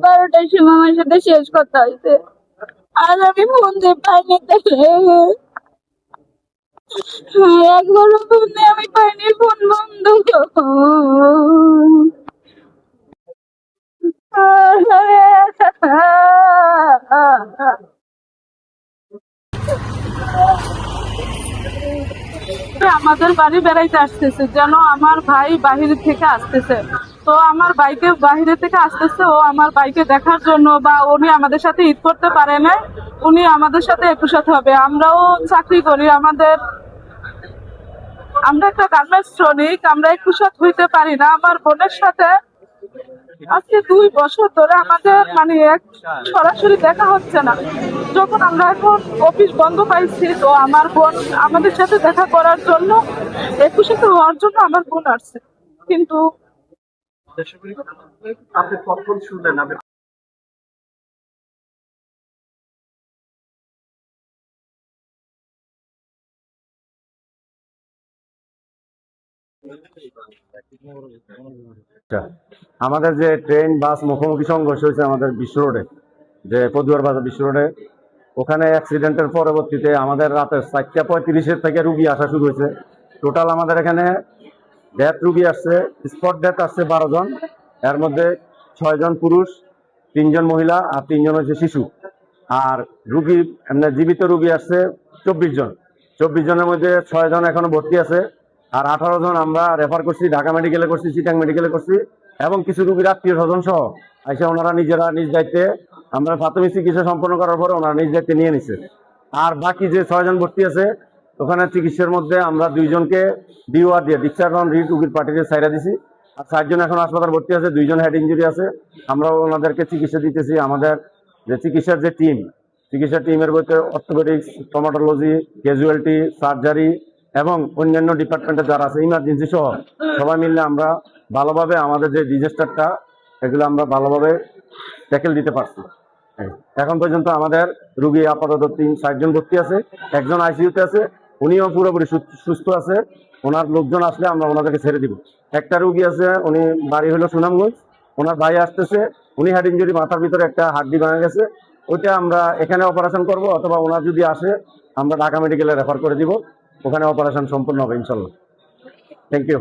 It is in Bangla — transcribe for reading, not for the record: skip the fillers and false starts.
12টার সময় আমার সাথে শেষ কথা হয়েছে। আর আমি ফোন দিয়ে পাইনি, একবারও ফোন দিয়ে আমি পাইনি, ফোন বন্ধ। আমাদের বাড়ি বেড়াইতে আসতেছে, যেন আমার ভাই বাহির থেকে আসতেছে। তো আমার ভাইকে বাহিরে থেকে আসতেছে, ও আমার ভাইকে দেখার জন্য, বা উনি আমাদের সাথে ঈদ করতে পারে না, উনি আমাদের সাথে একুশাত হবে। আমরাও চাকরি করি, আমরা একটা গার্মেন্টস শ্রমিক, আমরা একুশাত হইতে পারি না। আমার বোনের সাথে আজকে 2 বছর ধরে আমাদের মানে সরাসরি দেখা হচ্ছে না। যখন আমরা এখন অফিস বন্ধ পাইছি, তো আমার বোন আমাদের সাথে দেখা করার জন্য, একুশাতে হওয়ার জন্য আমার বোন আসছে, কিন্তু আপনি কখন শুনলেন? আমাদের যে ট্রেন বাস মুখোমুখি সংঘর্ষ হয়েছে আমাদের বিশ্ব রোডে, যে পদুয়ার বাজার বিশ্ব রোডে, ওখানে অ্যাক্সিডেন্টের পরবর্তীতে আমাদের রাতে 4:35 থেকে রুগী আসা শুরু হয়েছে। টোটাল আমাদের এখানে ডেথ রুগী আসছে, স্পট ডেথ আসছে 12 জন। এর মধ্যে 6 জন পুরুষ, 3 জন মহিলা আর 3 জন হচ্ছে শিশু। আর রুগী এমনি জীবিত রুগী আসছে 24 জন। 24 জনের মধ্যে 6 জন এখনো ভর্তি আছে, আর 18 জন আমরা রেফার করছি, ঢাকা মেডিকেলে করছি, চিটাং মেডিকেলে করছি, এবং কিছু রুগীর আত্মীয় স্বজন সহ এসে ওনারা নিজেরা নিজ দায়িত্বে, আমরা প্রাথমিক চিকিৎসা সম্পন্ন করার পরে ওনারা নিজ দায়িত্বে নিয়ে নিছে। আর বাকি যে 6 জন ভর্তি আছে, ওখানে চিকিৎসার মধ্যে আমরা 2 জনকে ডিওআর দিয়ে ডিসচার্জ অন রিট রুগীর পার্টিতে সাইরা দিছি। আর 4 জন এখন হাসপাতাল ভর্তি আছে, 2 জন হেড ইঞ্জুরি আছে। আমরা ওনাদেরকে চিকিৎসা দিতেছি। আমাদের যে চিকিৎসার যে চিকিৎসা টিমের মধ্যে অর্থোপেডিক্স, টমাটোলজি, ক্যাজুয়ালিটি, সার্জারি এবং অন্যান্য ডিপার্টমেন্টে যারা আছে, ইমার্জেন্সি সহ সবাই মিলে আমরা ভালোভাবে আমাদের যে ডিজাস্টারটা, এগুলো আমরা ভালোভাবে ট্যাকেল দিতে পারছি। এখন পর্যন্ত আমাদের রুগী আপাতত 60 জন ভর্তি আছে, একজন আইসিইউতে আছে, উনিও পুরোপুরি সুস্থ আছে। ওনার লোকজন আসলে আমরা ওনাদেরকে ছেড়ে দিব। একটা রুগী আছে, উনি বাড়ি হলো সুনামগঞ্জ, ওনার ভাই আসতেছে, উনি হেড ইঞ্জুরি, মাথার ভিতরে একটা হাড্ডি ভাঙা গেছে, ওইটা আমরা এখানে অপারেশন করব, অথবা ওনার যদি আসে আমরা ঢাকা মেডিকেলে রেফার করে দিব, ওখানে অপারেশন সম্পূর্ণ হবে ইনশাল্লাহ। Thank you.